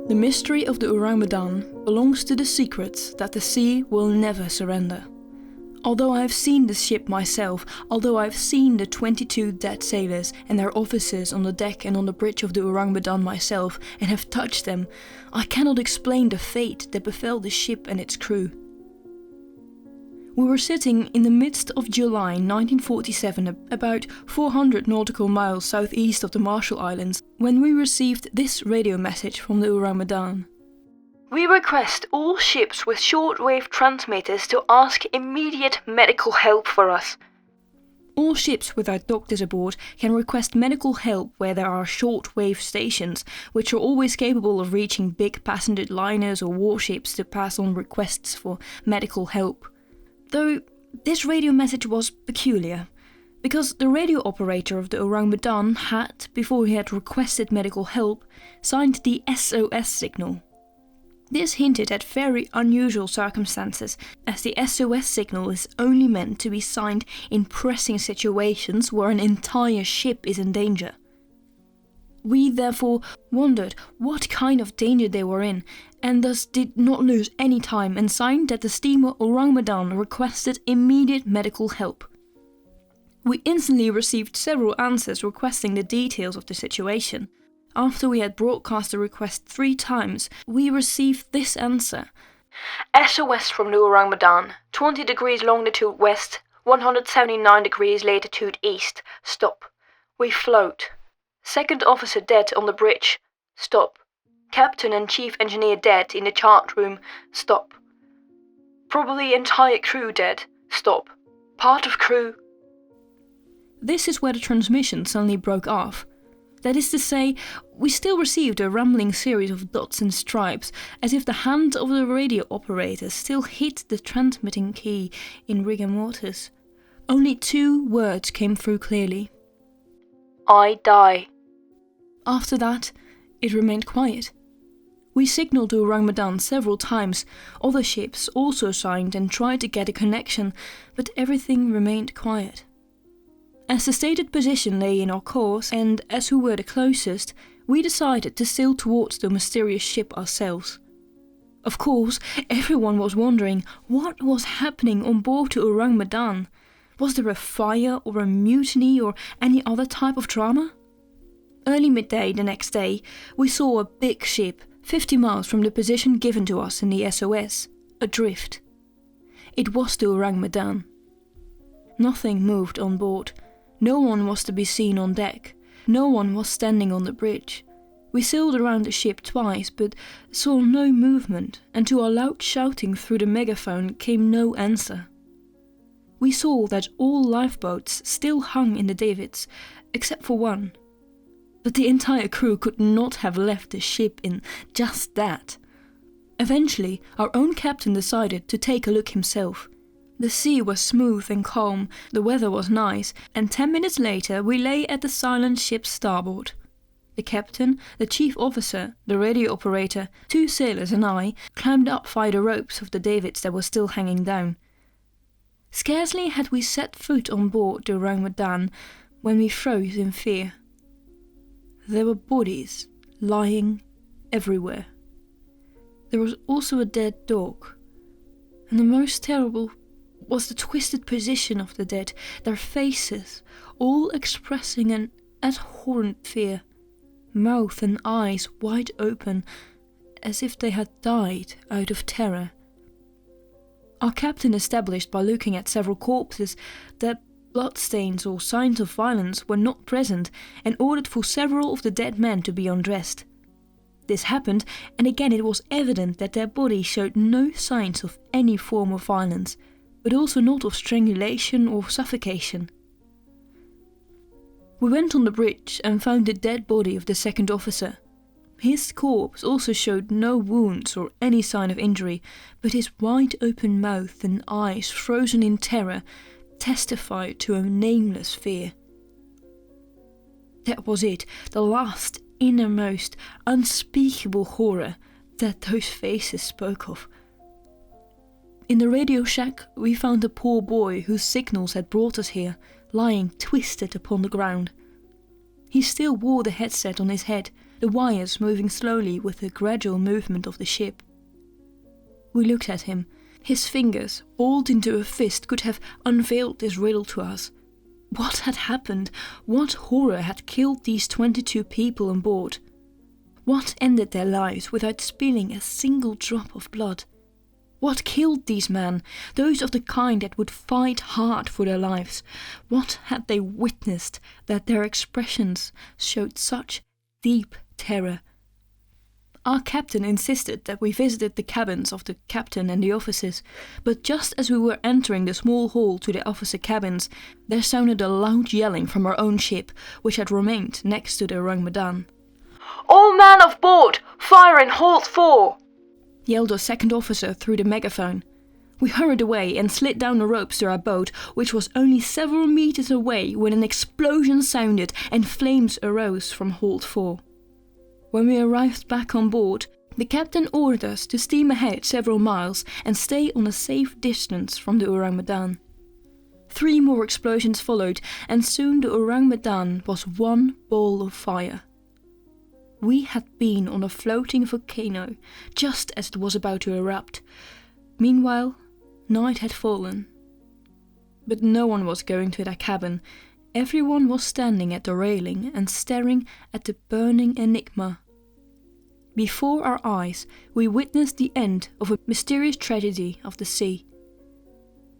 The mystery of the Ourang Medan belongs to the secrets that the sea will never surrender. Although I have seen the ship myself, although I have seen the 22 dead sailors and their officers on the deck and on the bridge of the Ourang Medan myself, and have touched them, I cannot explain the fate that befell the ship and its crew. We were sitting in the midst of July 1947, about 400 nautical miles southeast of the Marshall Islands, when we received this radio message from the Ourang Medan. We request all ships with shortwave transmitters to ask immediate medical help for us. All ships without doctors aboard can request medical help where there are shortwave stations, which are always capable of reaching big passenger liners or warships to pass on requests for medical help. Though this radio message was peculiar, because the radio operator of the Ourang Medan had, before he had requested medical help, signed the SOS signal. This hinted at very unusual circumstances, as the SOS signal is only meant to be signed in pressing situations where an entire ship is in danger. We therefore wondered what kind of danger they were in, and thus did not lose any time and signed that the steamer Ourang Medan requested immediate medical help. We instantly received several answers requesting the details of the situation. After we had broadcast the request 3 times, we received this answer. SOS from the Ourang Medan, 20 degrees longitude west, 179 degrees latitude east, stop. We float. Second officer dead on the bridge, stop. Captain and chief engineer dead in the chart room, stop. Probably entire crew dead, stop. Part of crew. This is where the transmission suddenly broke off. That is to say, we still received a rambling series of dots and stripes, as if the hand of the radio operator still hit the transmitting key in rigor mortis. Only 2 words came through clearly. I die. After that, it remained quiet. We signalled to Ourang Medan several times. Other ships also signed and tried to get a connection, but everything remained quiet. As the stated position lay in our course, and as we were the closest, we decided to sail towards the mysterious ship ourselves. Of course, everyone was wondering what was happening on board the Ourang Medan. Was there a fire or a mutiny or any other type of drama? Early midday the next day, we saw a big ship 50 miles from the position given to us in the SOS, adrift. It was the Ourang Medan. Nothing moved on board. No one was to be seen on deck. No one was standing on the bridge. We sailed around the ship twice, but saw no movement, and to our loud shouting through the megaphone came no answer. We saw that all lifeboats still hung in the davits, except for one. But the entire crew could not have left the ship in just that. Eventually, our own captain decided to take a look himself. The sea was smooth and calm, the weather was nice, and 10 minutes later we lay at the silent ship's starboard. The captain, the chief officer, the radio operator, 2 sailors and I climbed up via the ropes of the davits that were still hanging down. Scarcely had we set foot on board the Ourang Medan when we froze in fear. There were bodies lying everywhere. There was also a dead dog, and the most terrible was the twisted position of the dead, their faces all expressing an abhorrent fear, mouth and eyes wide open, as if they had died out of terror. Our captain established by looking at several corpses that bloodstains or signs of violence were not present, and ordered for several of the dead men to be undressed. This happened, and again it was evident that their bodies showed no signs of any form of violence, but also not of strangulation or suffocation. We went on the bridge and found the dead body of the second officer. His corpse also showed no wounds or any sign of injury, but his wide open mouth and eyes frozen in terror testified to a nameless fear. That was it, the last, innermost, unspeakable horror that those faces spoke of. In the radio shack, we found a poor boy whose signals had brought us here, lying twisted upon the ground. He still wore the headset on his head, the wires moving slowly with the gradual movement of the ship. We looked at him. His fingers, balled into a fist, could have unveiled this riddle to us. What had happened? What horror had killed these 22 people on board? What ended their lives without spilling a single drop of blood? What killed these men, those of the kind that would fight hard for their lives? What had they witnessed that their expressions showed such deep terror? Our captain insisted that we visited the cabins of the captain and the officers, but just as we were entering the small hall to the officer cabins, there sounded a loud yelling from our own ship, which had remained next to the Ourang Medan. "All men off board! Fire in hold 4!" yelled a second officer through the megaphone. We hurried away and slid down the ropes to our boat, which was only several meters away when an explosion sounded and flames arose from hold 4. When we arrived back on board, the captain ordered us to steam ahead several miles and stay on a safe distance from the Ourang Medan. 3 more explosions followed, and soon the Ourang Medan was one ball of fire. We had been on a floating volcano just as it was about to erupt. Meanwhile, night had fallen. But no one was going to their cabin. Everyone was standing at the railing and staring at the burning enigma. Before our eyes, we witnessed the end of a mysterious tragedy of the sea.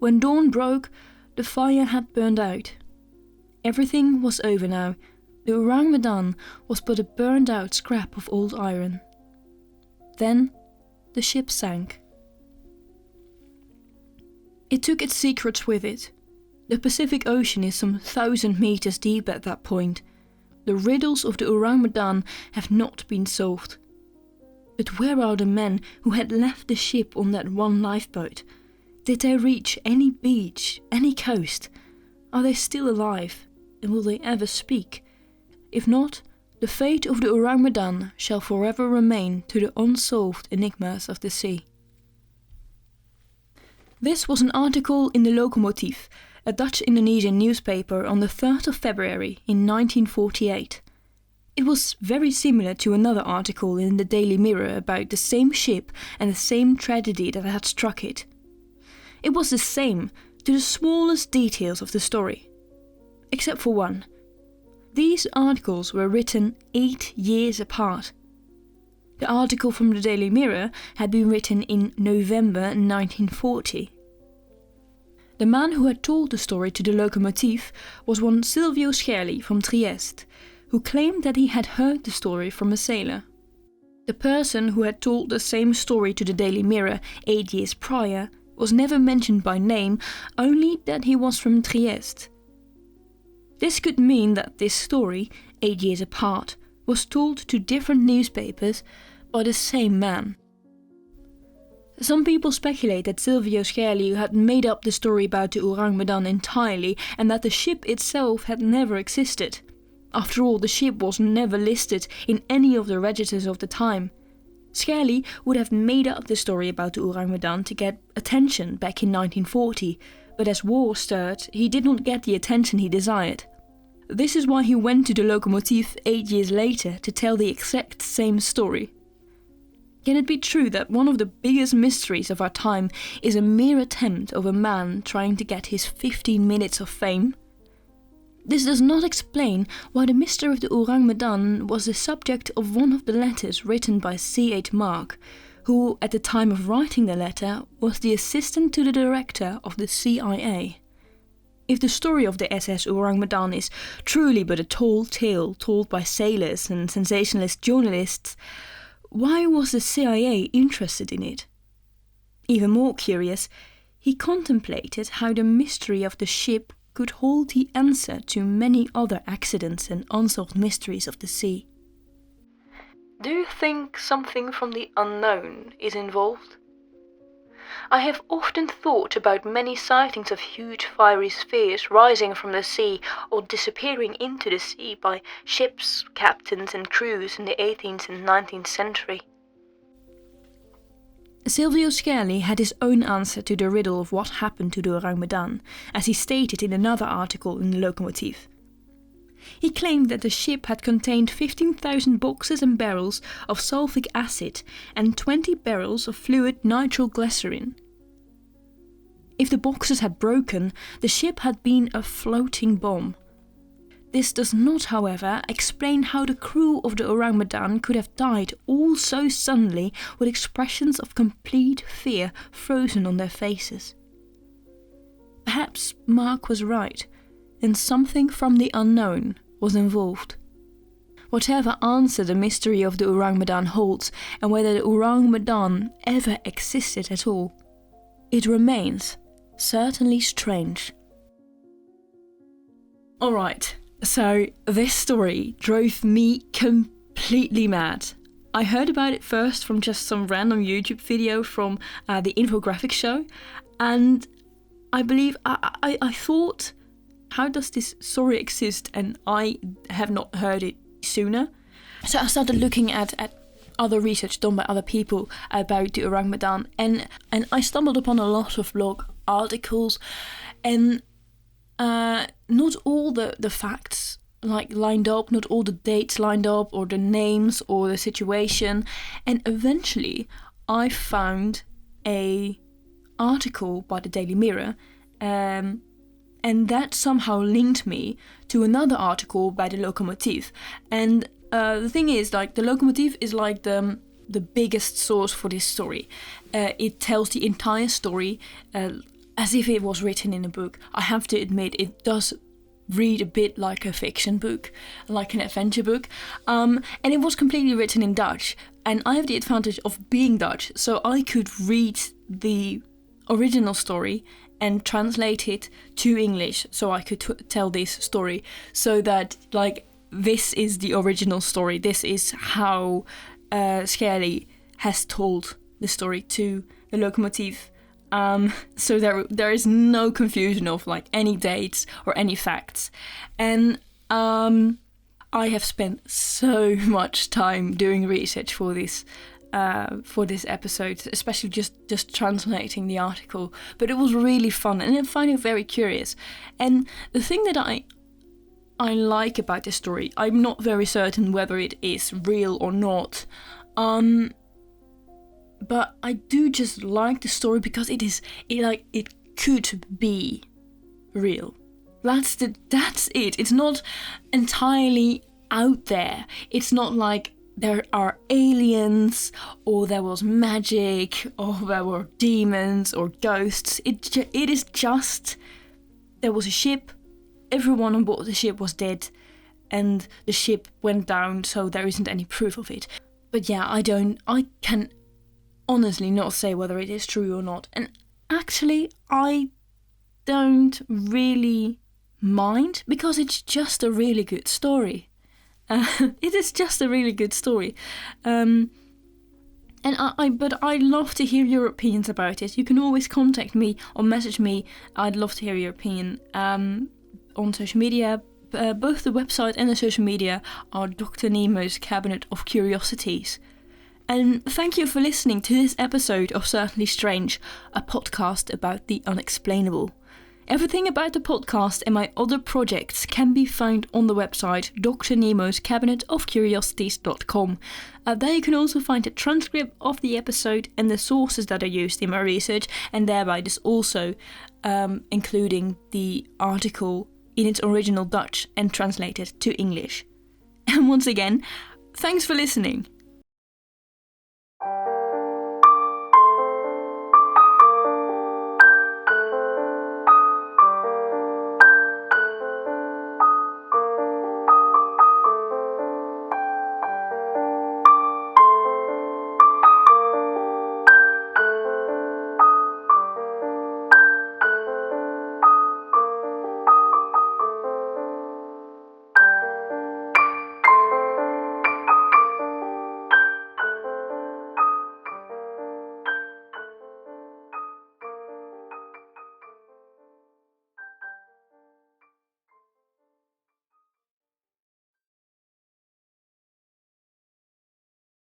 When dawn broke, the fire had burned out. Everything was over now. The Ourang Medan was but a burned-out scrap of old iron. Then the ship sank. It took its secrets with it. The Pacific Ocean is some 1,000 meters deep at that point. The riddles of the Ourang Medan have not been solved. But where are the men who had left the ship on that one lifeboat? Did they reach any beach, any coast? Are they still alive, and will they ever speak? If not, the fate of the Ourang Medan shall forever remain to the unsolved enigmas of the sea. This was an article in the Locomotief, a Dutch-Indonesian newspaper, on the 3rd of February in 1948. It was very similar to another article in the Daily Mirror about the same ship and the same tragedy that had struck it. It was the same to the smallest details of the story, except for one. These articles were written 8 years apart. The article from the Daily Mirror had been written in November 1940. The man who had told the story to the Locomotief was one Silvio Scherli from Trieste, who claimed that he had heard the story from a sailor. The person who had told the same story to the Daily Mirror 8 years prior was never mentioned by name, only that he was from Trieste. This could mean that this story, 8 years apart, was told to different newspapers by the same man. Some people speculate that Silvio Scherli had made up the story about the Ourang Medan entirely and that the ship itself had never existed. After all, the ship was never listed in any of the registers of the time. Scherli would have made up the story about the Ourang Medan to get attention back in 1940, but as war stirred, he did not get the attention he desired. This is why he went to the Locomotief 8 years later to tell the exact same story. Can it be true that one of the biggest mysteries of our time is a mere attempt of a man trying to get his 15 minutes of fame? This does not explain why the mystery of the Ourang Medan was the subject of one of the letters written by C.H. Mark, who, at the time of writing the letter, was the assistant to the director of the CIA. If the story of the SS Ourang Medan is truly but a tall tale told by sailors and sensationalist journalists, why was the CIA interested in it? Even more curious, he contemplated how the mystery of the ship could hold the answer to many other accidents and unsolved mysteries of the sea. Do you think something from the unknown is involved? I have often thought about many sightings of huge fiery spheres rising from the sea or disappearing into the sea by ships, captains and crews in the 18th and 19th century. Silvio Scherli had his own answer to the riddle of what happened to the Ourang Medan, as he stated in another article in the Locomotive. He claimed that the ship had contained 15,000 boxes and barrels of sulfic acid and 20 barrels of fluid nitroglycerin. If the boxes had broken, the ship had been a floating bomb. This does not, however, explain how the crew of the Ourang Medan could have died all so suddenly with expressions of complete fear frozen on their faces. Perhaps Mark was right, and something from the unknown was involved. Whatever answer the mystery of the Ourang Medan holds, and whether the Ourang Medan ever existed at all, it remains certainly strange. Alright. So, this story drove me completely mad. I heard about it first from just some random YouTube video from the infographic show, and I believe I thought, how does this story exist, and I have not heard it sooner? So I started looking at other research done by other people about the Ourang Medan, and I stumbled upon a lot of blog articles, and not all the facts lined up, not all the dates lined up, or the names, or the situation. And eventually I found a article by the Daily Mirror, and that somehow linked me to another article by the Locomotive. And the thing is, the Locomotive is the biggest source for this story. It tells the entire story as if it was written in a book. I have to admit, it does read a bit like a fiction book, like an adventure book. And it was completely written in Dutch. And I have the advantage of being Dutch, so I could read the original story and translate it to English, so I could tell this story. So that, this is the original story. This is how Scherli has told the story to the Locomotive. So there is no confusion of any dates or any facts. And I have spent so much time doing research for this episode, especially just translating the article. But it was really fun, and I find it very curious. And the thing that I like about this story, I'm not very certain whether it is real or not. But I do just like the story because it could be real. That's it. It's not entirely out there. It's not like there are aliens, or there was magic, or there were demons or ghosts. It is just, there was a ship, everyone on board the ship was dead, and the ship went down, so there isn't any proof of it. But yeah, I can honestly not say whether it is true or not. And actually, I don't really mind, because it's just a really good story. It is just a really good story. But I'd love to hear your opinions about it. You can always contact me or message me. I'd love to hear your opinion on social media. Both the website and the social media are Dr. Nemo's Cabinet of Curiosities. And thank you for listening to this episode of Certainly Strange, a podcast about the unexplainable. Everything about the podcast and my other projects can be found on the website drnemoscabinetofcuriosities.com. There you can also find a transcript of the episode and the sources that I used in my research, and thereby this also including the article in its original Dutch and translated to English. And once again, thanks for listening.